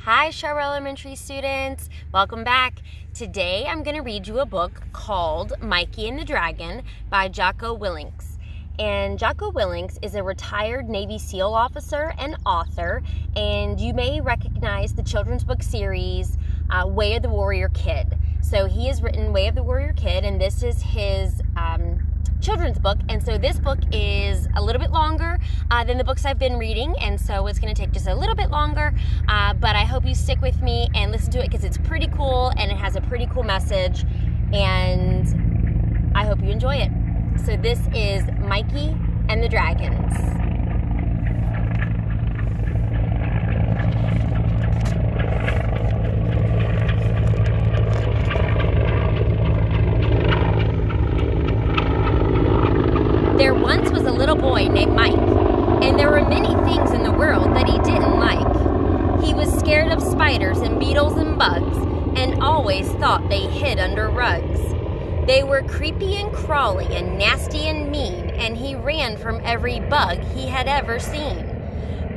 Hi, Sharp Elementary students. Welcome back. Today I'm going to read you a book called Mikey and the Dragon by Jocko Willink. And Jocko Willink is a retired Navy SEAL officer and author, and you may recognize the children's book series Way of the Warrior Kid. So he has written Way of the Warrior Kid, and this is his children's book. And so this book is a little bit longer than the books I've been reading, and so it's going to take just a little bit longer, but I hope you stick with me and listen to it because it's pretty cool and it has a pretty cool message, and I hope you enjoy it. So this is Mikey and the Dragons. There once was a little boy named Mike, and there were many things in the world that he didn't like. He was scared of spiders and beetles and bugs, and always thought they hid under rugs. They were creepy and crawly and nasty and mean, and he ran from every bug he had ever seen.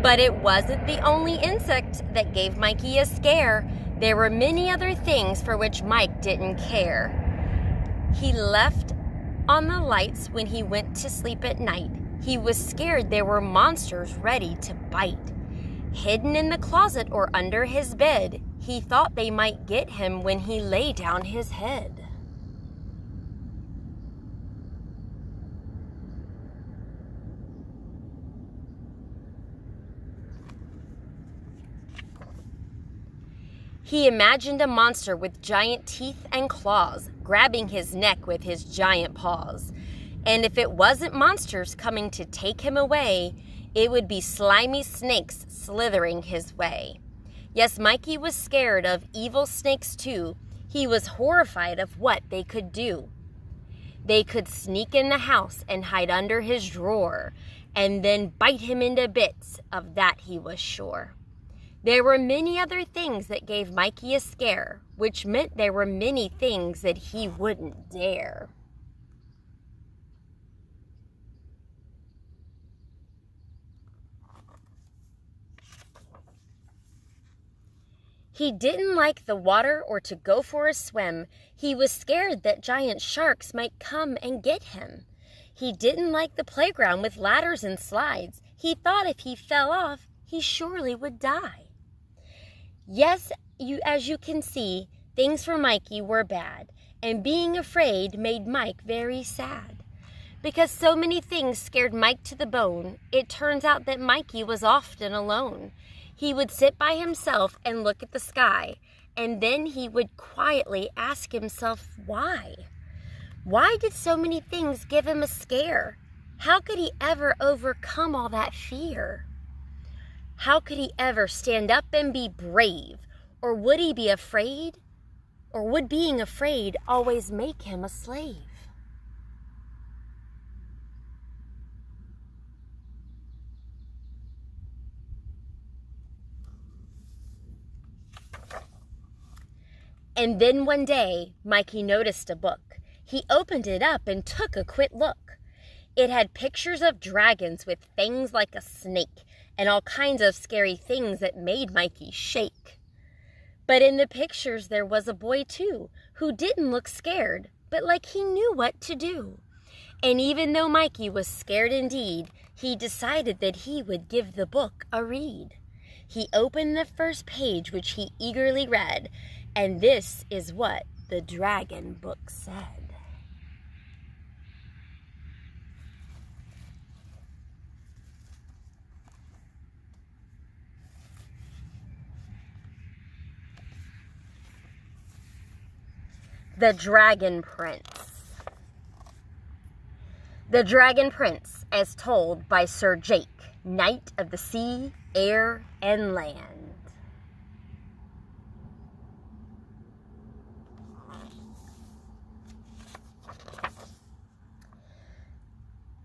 But it wasn't the only insect that gave Mikey a scare. There were many other things for which Mike didn't care. He left on the lights when he went to sleep at night. He was scared there were monsters ready to bite. Hidden in the closet or under his bed, he thought they might get him when he lay down his head. He imagined a monster with giant teeth and claws, grabbing his neck with his giant paws. And if it wasn't monsters coming to take him away, it would be slimy snakes slithering his way. Yes, Mikey was scared of evil snakes too. He was horrified of what they could do. They could sneak in the house and hide under his drawer, and then bite him into bits, of that he was sure. There were many other things that gave Mikey a scare, which meant there were many things that he wouldn't dare. He didn't like the water or to go for a swim. He was scared that giant sharks might come and get him. He didn't like the playground with ladders and slides. He thought if he fell off, he surely would die. Yes, as you can see, things for Mikey were bad, and being afraid made Mike very sad. Because so many things scared Mike to the bone, it turns out that Mikey was often alone. He would sit by himself and look at the sky, and then he would quietly ask himself why. Why did so many things give him a scare? How could he ever overcome all that fear? How could he ever stand up and be brave? Or would he be afraid? Or would being afraid always make him a slave? And then one day, Mikey noticed a book. He opened it up and took a quick look. It had pictures of dragons with fangs like a snake, and all kinds of scary things that made Mikey shake. But in the pictures there was a boy too, who didn't look scared, but like he knew what to do. And even though Mikey was scared indeed, he decided that he would give the book a read. He opened the first page, which he eagerly read, and this is what the dragon book said. The Dragon Prince. The Dragon Prince, as told by Sir Jake, Knight of the Sea, Air, and Land.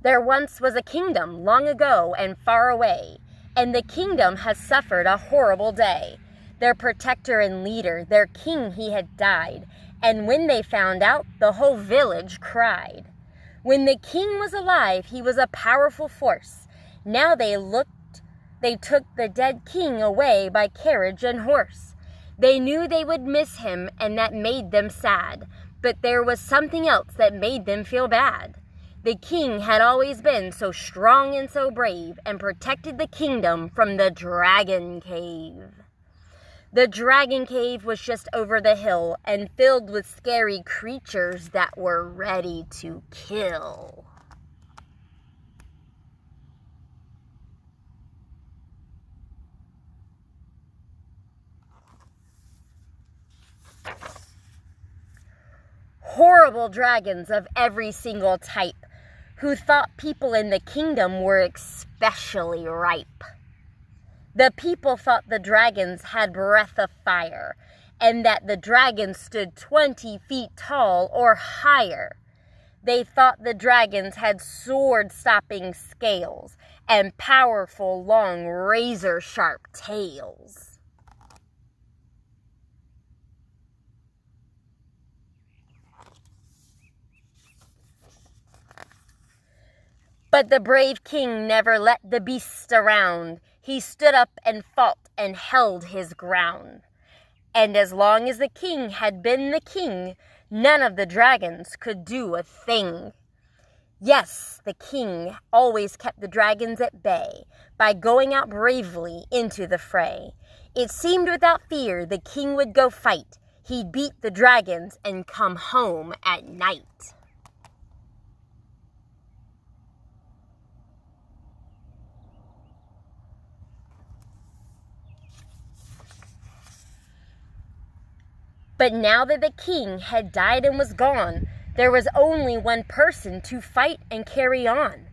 There once was a kingdom long ago and far away, and the kingdom has suffered a horrible day. Their protector and leader, their king, he had died, and when they found out, the whole village cried. When the king was alive, he was a powerful force. Now they looked They took the dead king away by carriage and horse. They knew they would miss him, and that made them sad. But there was something else that made them feel bad. The king had always been so strong and so brave, and protected the kingdom from the dragon cave. The dragon cave was just over the hill, and filled with scary creatures that were ready to kill. Horrible dragons of every single type, who thought people in the kingdom were especially ripe. The people thought the dragons had breath of fire, and that the dragons stood 20 feet tall or higher. They thought the dragons had sword-stopping scales and powerful, long, razor-sharp tails. But the brave king never let the beasts around. He stood up and fought and held his ground. And as long as the king had been the king, none of the dragons could do a thing. Yes, the king always kept the dragons at bay by going out bravely into the fray. It seemed without fear the king would go fight. He'd beat the dragons and come home at night. But now that the king had died and was gone, there was only one person to fight and carry on.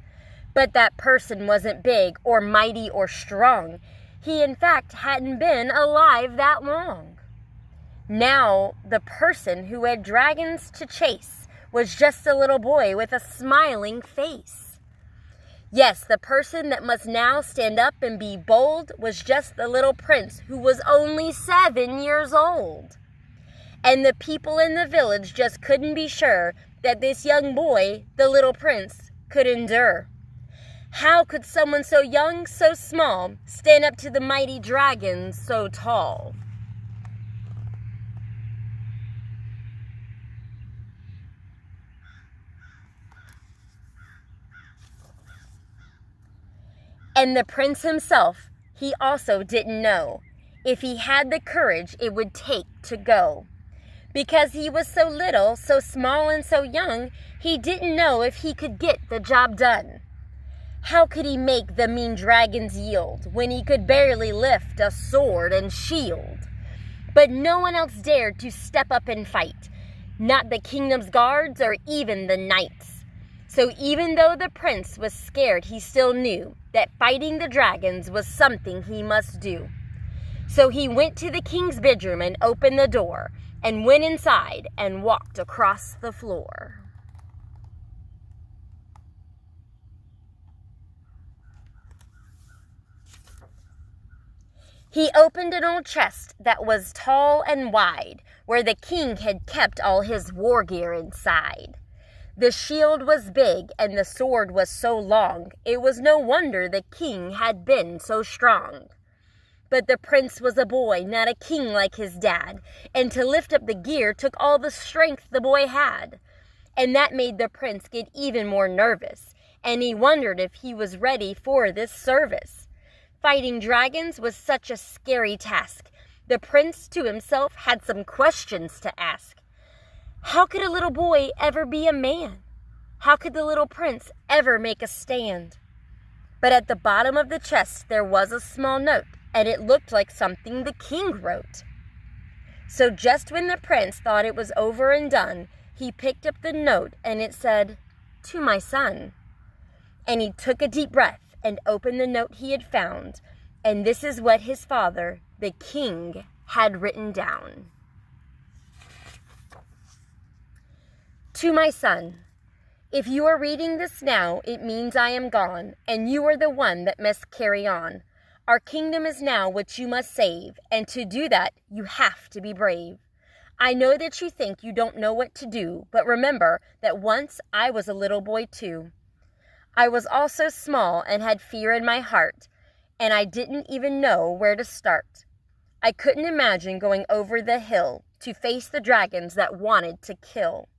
But that person wasn't big or mighty or strong. He, in fact, hadn't been alive that long. Now, the person who had dragons to chase was just a little boy with a smiling face. Yes, the person that must now stand up and be bold was just the little prince who was only 7 years old. And the people in the village just couldn't be sure that this young boy, the little prince, could endure. How could someone so young, so small, stand up to the mighty dragons so tall? And the prince himself, he also didn't know if he had the courage it would take to go. Because he was so little, so small, and so young, he didn't know if he could get the job done. How could he make the mean dragons yield when he could barely lift a sword and shield? But no one else dared to step up and fight, not the kingdom's guards or even the knights. So even though the prince was scared, he still knew that fighting the dragons was something he must do. So he went to the king's bedroom and opened the door, and went inside and walked across the floor. He opened an old chest that was tall and wide, where the king had kept all his war gear inside. The shield was big and the sword was so long, it was no wonder the king had been so strong. But the prince was a boy, not a king like his dad, and to lift up the gear took all the strength the boy had. And that made the prince get even more nervous, and he wondered if he was ready for this service. Fighting dragons was such a scary task. The prince to himself had some questions to ask. How could a little boy ever be a man? How could the little prince ever make a stand? But at the bottom of the chest there was a small note, and it looked like something the king wrote. So just when the prince thought it was over and done, he picked up the note, and it said, "To my son." And he took a deep breath and opened the note he had found, and this is what his father, the king, had written down. To my son, if you are reading this now, it means I am gone, and you are the one that must carry on. Our kingdom is now what you must save, and to do that, you have to be brave. I know that you think you don't know what to do, but remember that once I was a little boy too. I was also small and had fear in my heart, and I didn't even know where to start. I couldn't imagine going over the hill to face the dragons that wanted to kill.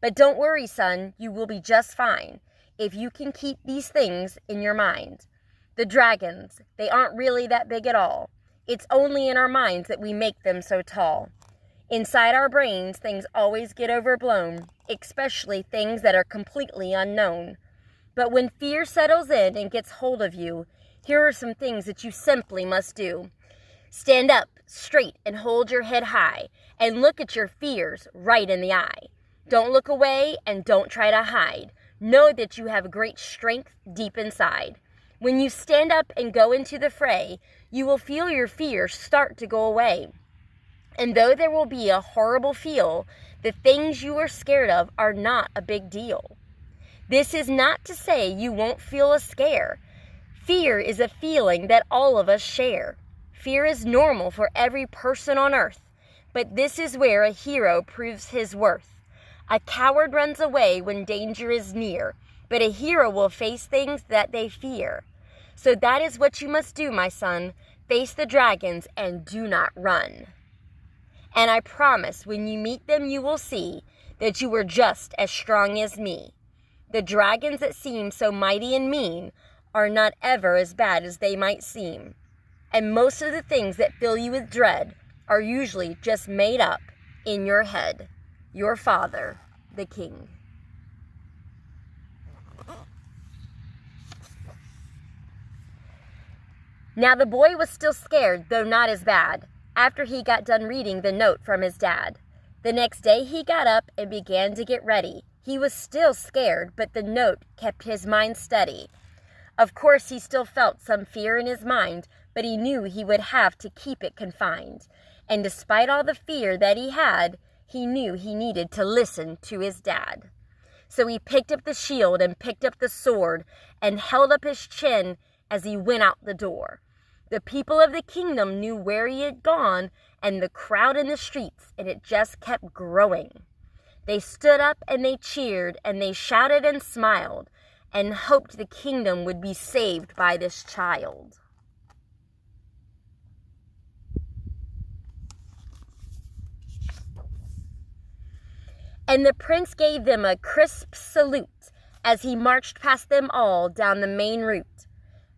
But don't worry, son, you will be just fine if you can keep these things in your mind. The dragons, they aren't really that big at all. It's only in our minds that we make them so tall. Inside our brains, things always get overblown, especially things that are completely unknown. But when fear settles in and gets hold of you, here are some things that you simply must do. Stand up straight and hold your head high and look at your fears right in the eye. Don't look away and don't try to hide. Know that you have great strength deep inside. When you stand up and go into the fray, you will feel your fears start to go away. And though there will be a horrible feel, the things you are scared of are not a big deal. This is not to say you won't feel a scare. Fear is a feeling that all of us share. Fear is normal for every person on earth, but this is where a hero proves his worth. A coward runs away when danger is near, but a hero will face things that they fear. So that is what you must do, my son. Face the dragons and do not run. And I promise when you meet them you will see that you are just as strong as me. The dragons that seem so mighty and mean are not ever as bad as they might seem. And most of the things that fill you with dread are usually just made up in your head. Your father, the king. Now the boy was still scared, though not as bad, after he got done reading the note from his dad. The next day he got up and began to get ready. He was still scared, but the note kept his mind steady. Of course, he still felt some fear in his mind, but he knew he would have to keep it confined. And despite all the fear that he had, he knew he needed to listen to his dad. So he picked up the shield and picked up the sword and held up his chin as he went out the door. The people of the kingdom knew where he had gone and the crowd in the streets, and it just kept growing. They stood up and they cheered and they shouted and smiled and hoped the kingdom would be saved by this child. And the prince gave them a crisp salute as he marched past them all down the main route.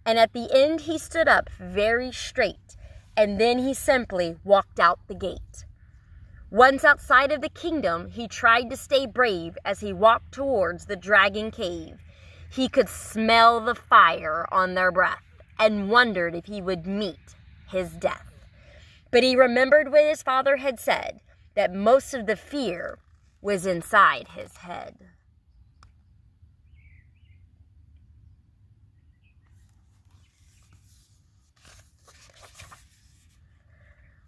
And at the end he stood up very straight, and then he simply walked out the gate. Once outside of the kingdom, he tried to stay brave as he walked towards the dragon cave. He could smell the fire on their breath and wondered if he would meet his death. But he remembered what his father had said, that most of the fear was inside his head.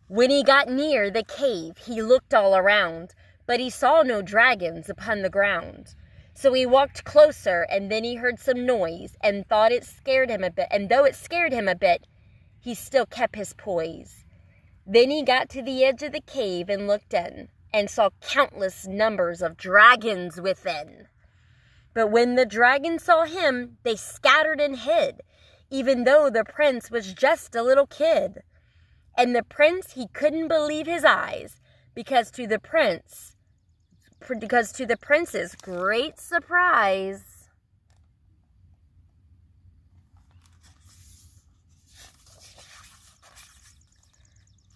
When he got near the cave, he looked all around, but he saw no dragons upon the ground. So he walked closer, and then he heard some noise, and thought it scared him a bit. And though it scared him a bit, he still kept his poise. Then he got to the edge of the cave and looked in, and saw countless numbers of dragons within. But when the dragons saw him, they scattered and hid, even though the prince was just a little kid. And the prince, he couldn't believe his eyes, because to the prince's great surprise,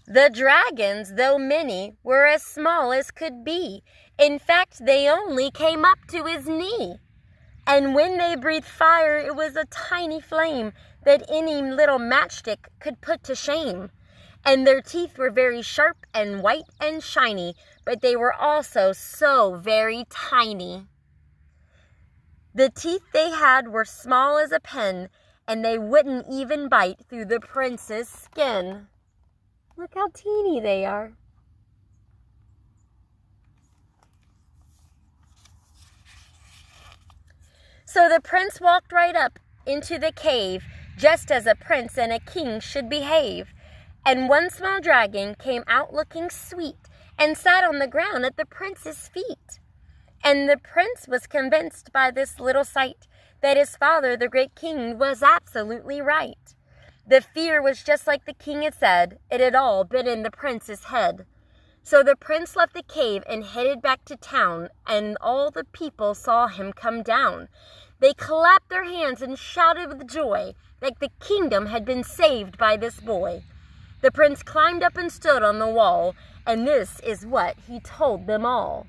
the dragons, though many, were as small as could be. In fact, they only came up to his knee. And when they breathed fire, it was a tiny flame that any little matchstick could put to shame. And their teeth were very sharp and white and shiny, but they were also so very tiny. The teeth they had were small as a pin, and they wouldn't even bite through the prince's skin. Look how teeny they are. So the prince walked right up into the cave, just as a prince and a king should behave. And one small dragon came out looking sweet and sat on the ground at the prince's feet. And the prince was convinced by this little sight that his father, the great king, was absolutely right. The fear was just like the king had said. It had all been in the prince's head. So the prince left the cave and headed back to town, and all the people saw him come down. They clapped their hands and shouted with joy, like the kingdom had been saved by this boy. The prince climbed up and stood on the wall, and this is what he told them all.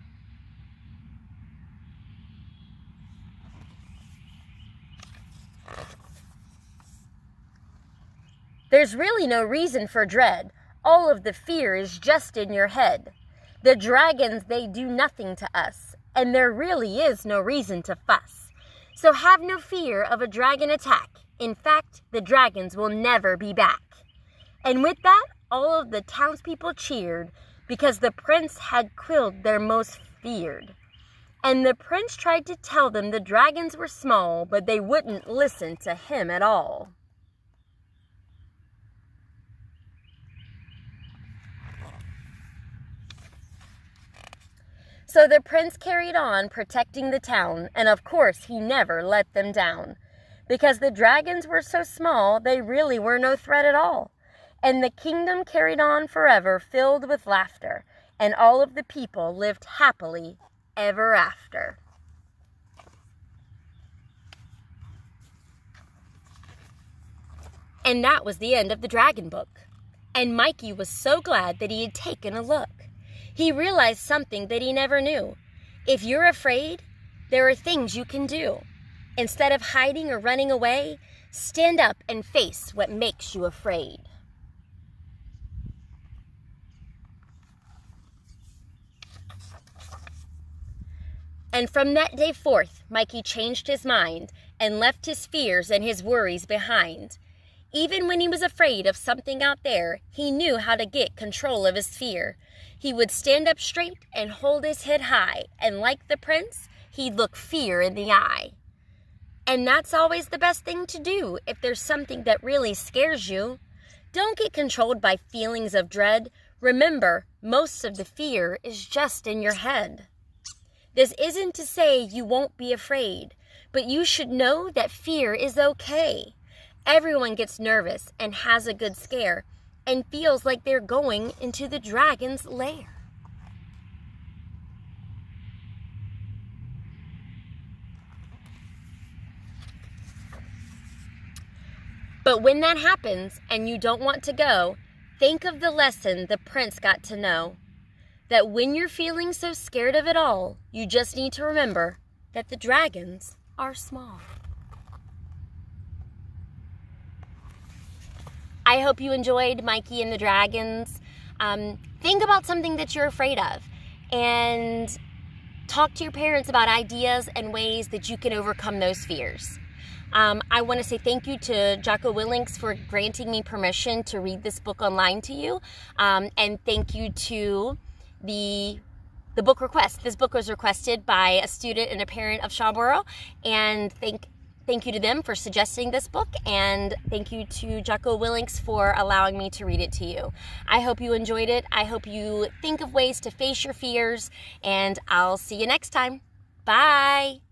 There's really no reason for dread. All of the fear is just in your head. The dragons, they do nothing to us, and there really is no reason to fuss. So have no fear of a dragon attack. In fact, the dragons will never be back. And with that, all of the townspeople cheered, because the prince had killed their most feared. And the prince tried to tell them the dragons were small, but they wouldn't listen to him at all. So the prince carried on protecting the town, and of course he never let them down. Because the dragons were so small, they really were no threat at all. And the kingdom carried on forever, filled with laughter, and all of the people lived happily ever after. And that was the end of the dragon book. And Mikey was so glad that he had taken a look. He realized something that he never knew. If you're afraid, there are things you can do. Instead of hiding or running away, stand up and face what makes you afraid. And from that day forth, Mikey changed his mind and left his fears and his worries behind. Even when he was afraid of something out there, he knew how to get control of his fear. He would stand up straight and hold his head high, and like the prince, he'd look fear in the eye. And that's always the best thing to do if there's something that really scares you. Don't get controlled by feelings of dread. Remember, most of the fear is just in your head. This isn't to say you won't be afraid, but you should know that fear is okay. Everyone gets nervous and has a good scare and feels like they're going into the dragon's lair. But when that happens and you don't want to go, think of the lesson the prince got to know. That when you're feeling so scared of it all, you just need to remember that the dragons are small. I hope you enjoyed Mikey and the Dragons. Think about something that you're afraid of and talk to your parents about ideas and ways that you can overcome those fears. I want to say thank you to Jocko Willink for granting me permission to read this book online to you. And thank you to the book request. This book was requested by a student and a parent of Shawboro, and thank you to them for suggesting this book, and thank you to Jocko Willink for allowing me to read it to you. I hope you enjoyed it. I hope you think of ways to face your fears, and I'll see you next time. Bye!